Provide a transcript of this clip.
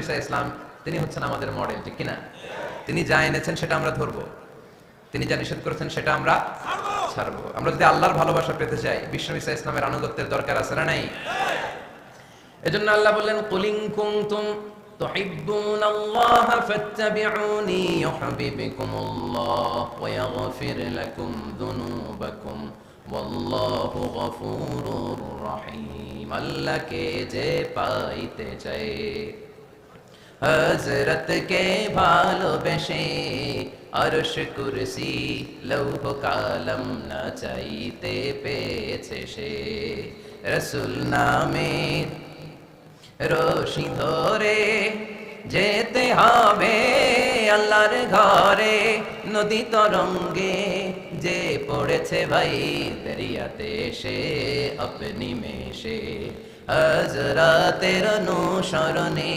ঈসা ইসলাম তিনি হচ্ছেন আমাদের মডেল, ঠিক কিনা? তিনি যা এনেছেন সেটা আমরা ধরবো, তিনি যা নিষেধ করেছেন সেটা আমরা ছাড়বো। আমরা যদি আল্লাহর ভালোবাসা পেতে চাই, বিশ্ব ঈসা ইসলামের আনুগত্যের দরকার আছে না নাই? এজন্য আল্লাহ বললেন, কুল ইন কুনতুম তুহিব্বুনাল্লাহা ফাত্তাবিউনি ইউহিব্বুকুমুল্লাহ ওয়া ইয়াগফির লাকুম যুনুবাকুম ওয়াল্লাহু গফুরুর রহিম। আল্লাহকে যে পাইতে চায়, হযরত কে ভালোবেসে, আরশ কুরসি লৌহ কালাম না চাইতে পেয়েছে সে। রাসূল নামে রশি ধরে যেতে হবে আল্লাহর ঘরে। নদী তরঙ্গে যে পড়েছে ভাই দরিয়াতে সে আপনি মেশে, হযরতের অনুসরণে